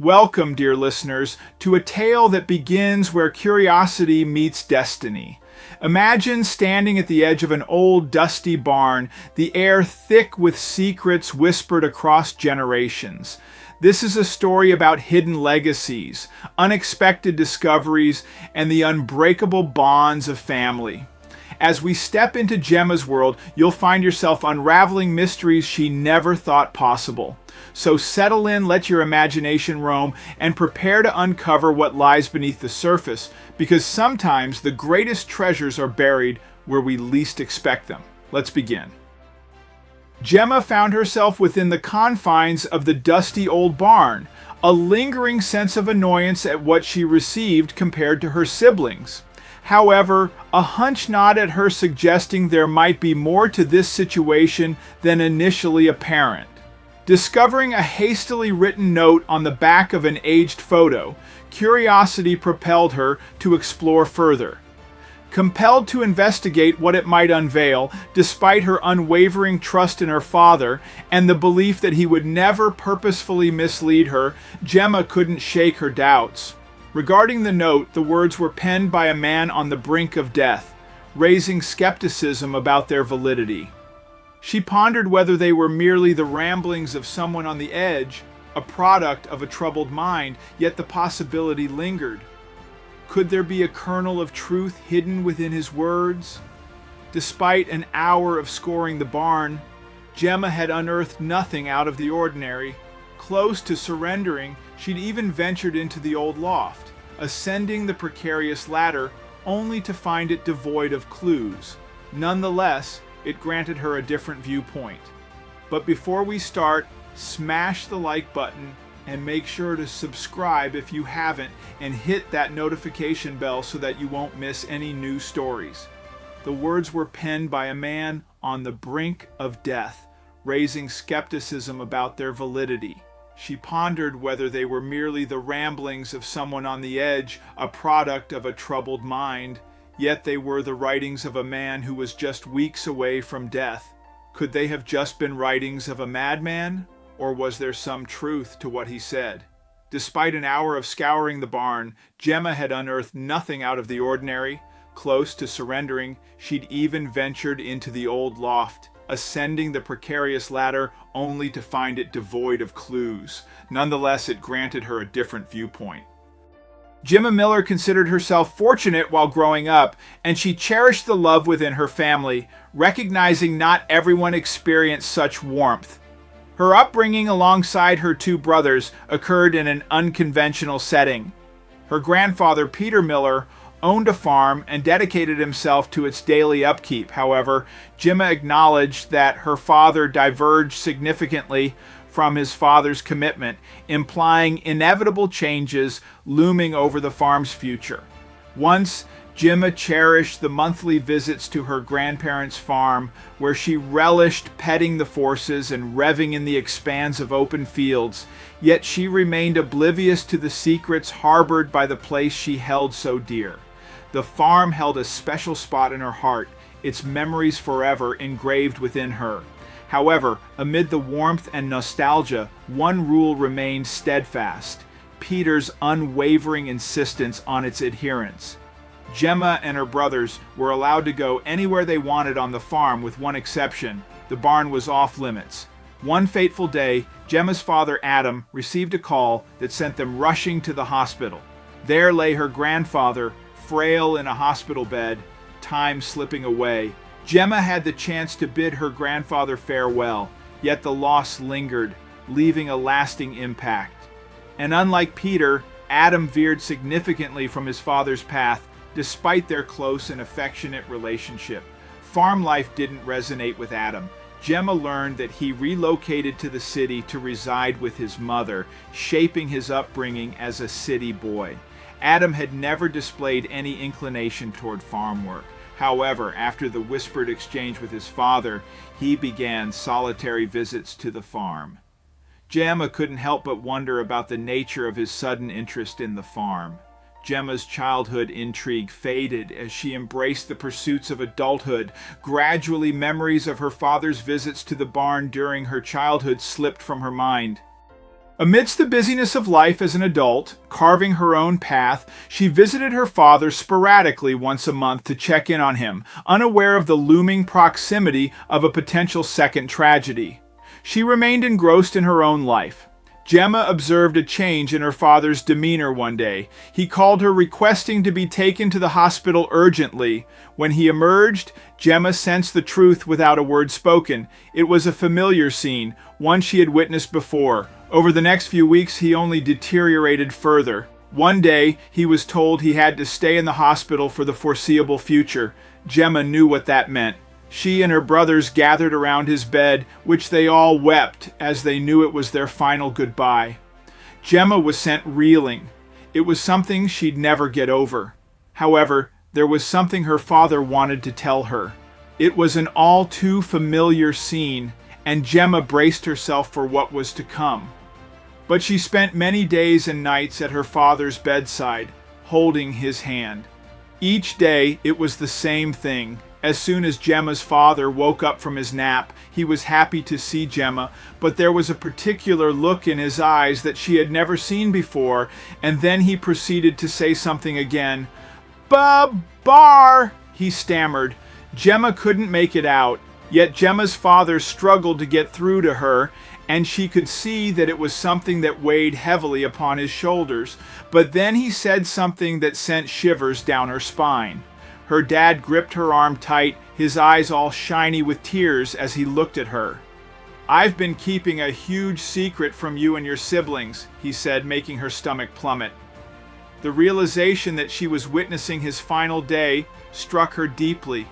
Welcome, dear listeners, to a tale that begins where curiosity meets destiny. Imagine standing at the edge of an old, dusty barn, the air thick with secrets whispered across generations. This is a story about hidden legacies, unexpected discoveries, and the unbreakable bonds of family. As we step into Gemma's world, you'll find yourself unraveling mysteries she never thought possible. So settle in, let your imagination roam, and prepare to uncover what lies beneath the surface, because sometimes the greatest treasures are buried where we least expect them. Let's begin. Gemma found herself within the confines of the dusty old barn, a lingering sense of annoyance at what she received compared to her siblings. However, a hunch nodded her suggesting there might be more to this situation than initially apparent. Discovering a hastily written note on the back of an aged photo, curiosity propelled her to explore further. Compelled to investigate what it might unveil, despite her unwavering trust in her father and the belief that he would never purposefully mislead her, Gemma couldn't shake her doubts. Regarding the note, the words were penned by a man on the brink of death, raising skepticism about their validity. She pondered whether they were merely the ramblings of someone on the edge, a product of a troubled mind, yet the possibility lingered. Could there be a kernel of truth hidden within his words? Despite an hour of scouring the barn, Gemma had unearthed nothing out of the ordinary. Close to surrendering, she'd even ventured into the old loft, ascending the precarious ladder only to find it devoid of clues. Nonetheless, it granted her a different viewpoint. But before we start, smash the like button and make sure to subscribe if you haven't, and hit that notification bell so that you won't miss any new stories. The words were penned by a man on the brink of death, raising skepticism about their validity. She pondered whether they were merely the ramblings of someone on the edge, a product of a troubled mind, yet they were the writings of a man who was just weeks away from death. Could they have just been writings of a madman, or was there some truth to what he said? Despite an hour of scouring the barn, Gemma had unearthed nothing out of the ordinary. Close to surrendering, she'd even ventured into the old loft, ascending the precarious ladder only to find it devoid of clues. Nonetheless, it granted her a different viewpoint. Gemma Miller considered herself fortunate while growing up, and she cherished the love within her family, recognizing not everyone experienced such warmth. Her upbringing alongside her two brothers occurred in an unconventional setting. Her grandfather, Peter Miller, owned a farm and dedicated himself to its daily upkeep. However, Gemma acknowledged that her father diverged significantly from his father's commitment, implying inevitable changes looming over the farm's future. Once, Gemma cherished the monthly visits to her grandparents' farm, where she relished petting the forces and revving in the expanse of open fields, yet she remained oblivious to the secrets harbored by the place she held so dear. The farm held a special spot in her heart, its memories forever engraved within her. However, amid the warmth and nostalgia, one rule remained steadfast: Peter's unwavering insistence on its adherence. Gemma and her brothers were allowed to go anywhere they wanted on the farm, with one exception: the barn was off limits. One fateful day, Gemma's father, Adam, received a call that sent them rushing to the hospital. There lay her grandfather, frail in a hospital bed, time slipping away. Gemma had the chance to bid her grandfather farewell, yet the loss lingered, leaving a lasting impact. And unlike Peter, Adam veered significantly from his father's path, despite their close and affectionate relationship. Farm life didn't resonate with Adam. Gemma learned that he relocated to the city to reside with his mother, shaping his upbringing as a city boy. Adam had never displayed any inclination toward farm work. However, after the whispered exchange with his father, he began solitary visits to the farm. Gemma couldn't help but wonder about the nature of his sudden interest in the farm. Gemma's childhood intrigue faded as she embraced the pursuits of adulthood. Gradually, memories of her father's visits to the barn during her childhood slipped from her mind. Amidst the busyness of life as an adult, carving her own path, she visited her father sporadically once a month to check in on him, unaware of the looming proximity of a potential second tragedy. She remained engrossed in her own life. Gemma observed a change in her father's demeanor one day. He called her, requesting to be taken to the hospital urgently. When he emerged, Gemma sensed the truth without a word spoken. It was a familiar scene, one she had witnessed before. Over the next few weeks, he only deteriorated further. One day, he was told he had to stay in the hospital for the foreseeable future. Gemma knew what that meant. She and her brothers gathered around his bed, which they all wept as they knew it was their final goodbye. Gemma was sent reeling. It was something she'd never get over. However, there was something her father wanted to tell her. It was an all too familiar scene, and Gemma braced herself for what was to come. But she spent many days and nights at her father's bedside, holding his hand. Each day it was the same thing. As soon as Gemma's father woke up from his nap, he was happy to see Gemma, but there was a particular look in his eyes that she had never seen before, and then he proceeded to say something again. "Bar," he stammered. Gemma couldn't make it out, yet Gemma's father struggled to get through to her, and she could see that it was something that weighed heavily upon his shoulders. But then he said something that sent shivers down her spine. Her dad gripped her arm tight, his eyes all shiny with tears as he looked at her. "I've been keeping a huge secret from you and your siblings," he said, making her stomach plummet. The realization that she was witnessing his final day struck her deeply.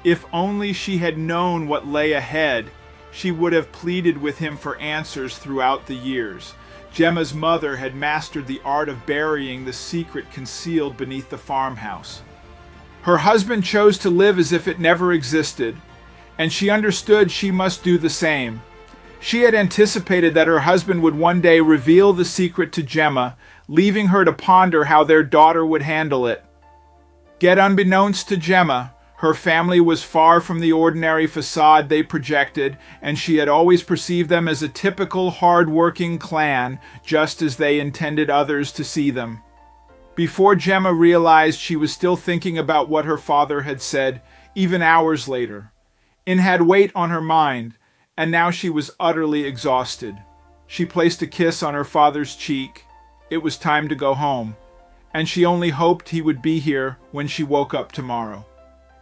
If only she had known what lay ahead, she would have pleaded with him for answers throughout the years. Gemma's mother had mastered the art of burying the secret concealed beneath the farmhouse. Her husband chose to live as if it never existed, and she understood she must do the same. She had anticipated that her husband would one day reveal the secret to Gemma, leaving her to ponder how their daughter would handle it. Yet unbeknownst to Gemma, her family was far from the ordinary facade they projected, and she had always perceived them as a typical hard-working clan, just as they intended others to see them. Before Gemma realized, she was still thinking about what her father had said, even hours later. It had weight on her mind, and now she was utterly exhausted. She placed a kiss on her father's cheek. It was time to go home, and she only hoped he would be here when she woke up tomorrow.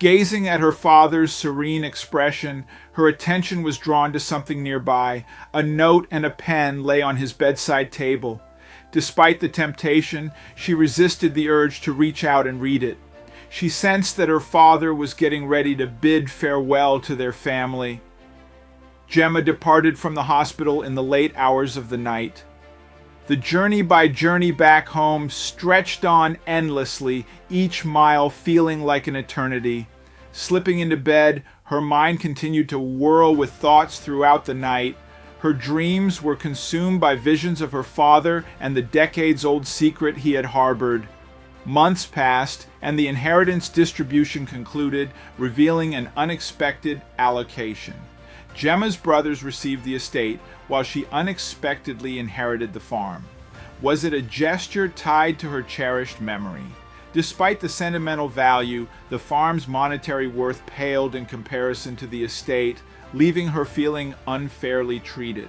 Gazing at her father's serene expression, her attention was drawn to something nearby. A note and a pen lay on his bedside table. Despite the temptation, she resisted the urge to reach out and read it. She sensed that her father was getting ready to bid farewell to their family. Gemma departed from the hospital in the late hours of the night. The journey back home stretched on endlessly, each mile feeling like an eternity. Slipping into bed, her mind continued to whirl with thoughts throughout the night. Her dreams were consumed by visions of her father and the decades-old secret he had harbored. Months passed, and the inheritance distribution concluded, revealing an unexpected allocation. Gemma's brothers received the estate, while she unexpectedly inherited the farm. Was it a gesture tied to her cherished memory? Despite the sentimental value, the farm's monetary worth paled in comparison to the estate, leaving her feeling unfairly treated.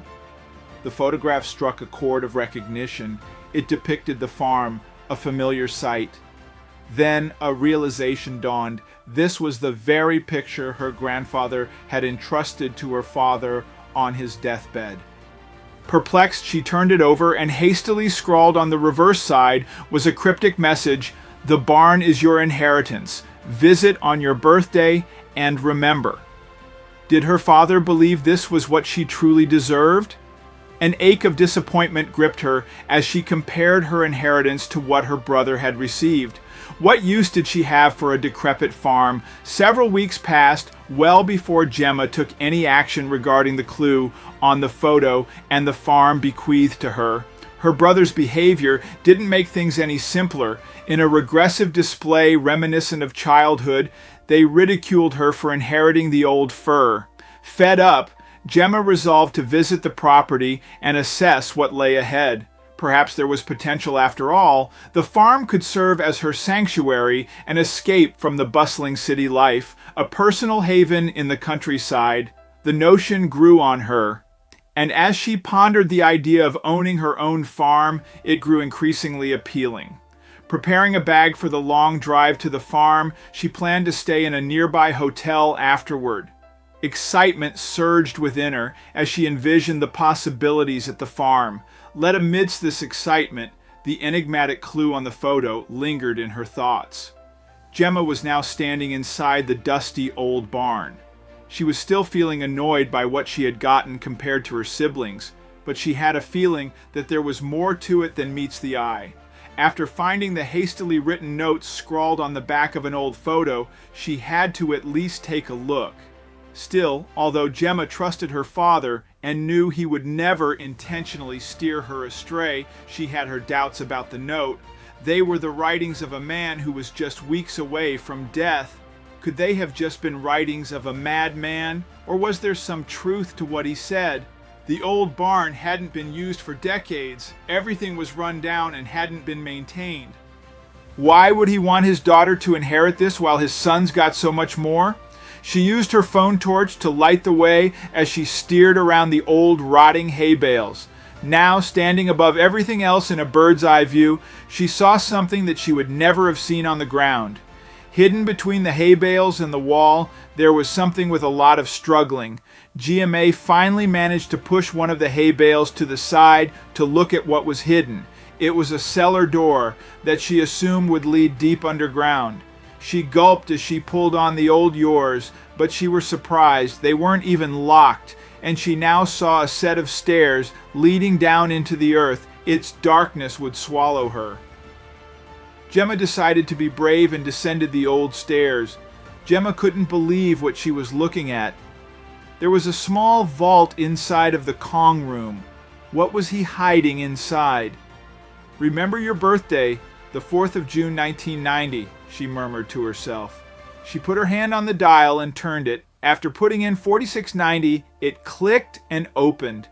The photograph struck a chord of recognition. It depicted the farm, a familiar sight. Then a realization dawned. This was the very picture her grandfather had entrusted to her father on his deathbed. Perplexed, she turned it over, and hastily scrawled on the reverse side was a cryptic message: "The barn is your inheritance. Visit on your birthday and remember." Did her father believe this was what she truly deserved? An ache of disappointment gripped her as she compared her inheritance to what her brother had received. What use did she have for a decrepit farm? Several weeks passed, well before Gemma took any action regarding the clue on the photo and the farm bequeathed to her. Her brother's behavior didn't make things any simpler. In a regressive display reminiscent of childhood, they ridiculed her for inheriting the old fur. Fed up, Gemma resolved to visit the property and assess what lay ahead. Perhaps there was potential after all. The farm could serve as her sanctuary, an escape from the bustling city life, a personal haven in the countryside. The notion grew on her, and as she pondered the idea of owning her own farm, it grew increasingly appealing. Preparing a bag for the long drive to the farm, she planned to stay in a nearby hotel afterward. Excitement surged within her as she envisioned the possibilities at the farm. Yet amidst this excitement, the enigmatic clue on the photo lingered in her thoughts. Gemma was now standing inside the dusty old barn. She was still feeling annoyed by what she had gotten compared to her siblings, but she had a feeling that there was more to it than meets the eye. After finding the hastily written notes scrawled on the back of an old photo, she had to at least take a look. Still, although Gemma trusted her father and knew he would never intentionally steer her astray, she had her doubts about the note. They were the writings of a man who was just weeks away from death. Could they have just been writings of a madman, or was there some truth to what he said? The old barn hadn't been used for decades. Everything was run down and hadn't been maintained. Why would he want his daughter to inherit this while his sons got so much more? She used her phone torch to light the way as she steered around the old rotting hay bales. Now, standing above everything else in a bird's eye view, she saw something that she would never have seen on the ground. Hidden between the hay bales and the wall, there was something with a lot of struggling. GMA finally managed to push one of the hay bales to the side to look at what was hidden. It was a cellar door that she assumed would lead deep underground. She gulped as she pulled on the old oars, but she was surprised. They weren't even locked, and she now saw a set of stairs leading down into the earth. Its darkness would swallow her. Gemma decided to be brave and descended the old stairs. Gemma couldn't believe what she was looking at. There was a small vault inside of the Kong room. What was he hiding inside? "Remember your birthday, the 4th of June 1990, she murmured to herself. She put her hand on the dial and turned it. After putting in 4690, it clicked and opened.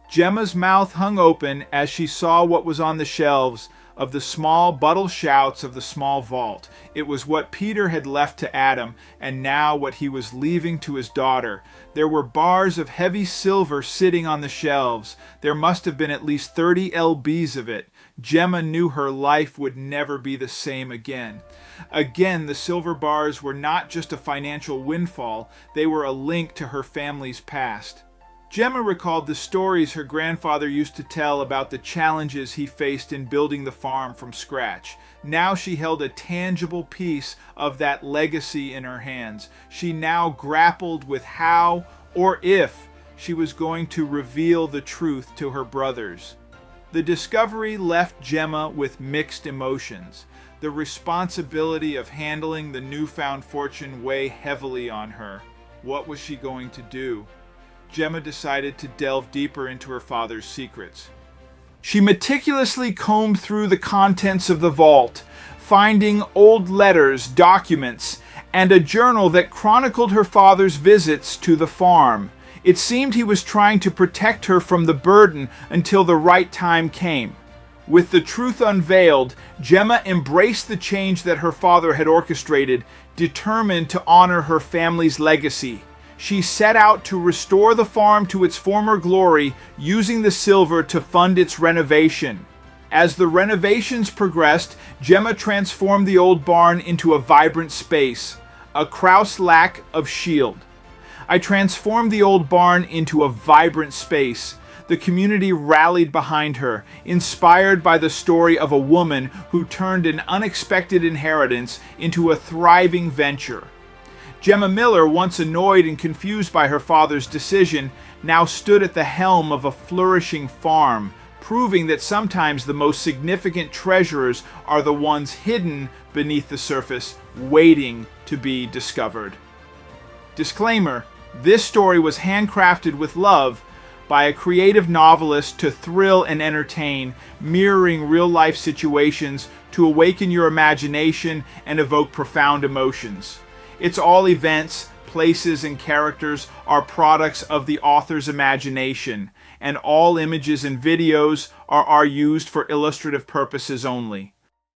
Gemma's mouth hung open as she saw what was on the shelves of the small bottle shouts of the small vault. It was what Peter had left to Adam, and now what he was leaving to his daughter. There were bars of heavy silver sitting on the shelves. There must have been at least 30 lbs of it. Gemma knew her life would never be the same again. Again, the silver bars were not just a financial windfall, they were a link to her family's past. Gemma recalled the stories her grandfather used to tell about the challenges he faced in building the farm from scratch. Now she held a tangible piece of that legacy in her hands. She now grappled with how or if she was going to reveal the truth to her brothers. The discovery left Gemma with mixed emotions. The responsibility of handling the newfound fortune weighed heavily on her. What was she going to do? Gemma decided to delve deeper into her father's secrets. She meticulously combed through the contents of the vault, finding old letters, documents, and a journal that chronicled her father's visits to the farm. It seemed he was trying to protect her from the burden until the right time came. With the truth unveiled, Gemma embraced the change that her father had orchestrated, determined to honor her family's legacy. She set out to restore the farm to its former glory, using the silver to fund its renovation. As the renovations progressed, Gemma transformed the old barn into a vibrant space, a Krauss-Lack of shield. I transformed the old barn into a vibrant space. The community rallied behind her, inspired by the story of a woman who turned an unexpected inheritance into a thriving venture. Gemma Miller, once annoyed and confused by her father's decision, now stood at the helm of a flourishing farm, proving that sometimes the most significant treasures are the ones hidden beneath the surface, waiting to be discovered. Disclaimer: this story was handcrafted with love by a creative novelist to thrill and entertain, mirroring real-life situations to awaken your imagination and evoke profound emotions. It's all events, places, and characters are products of the author's imagination, and all images and videos are used for illustrative purposes only.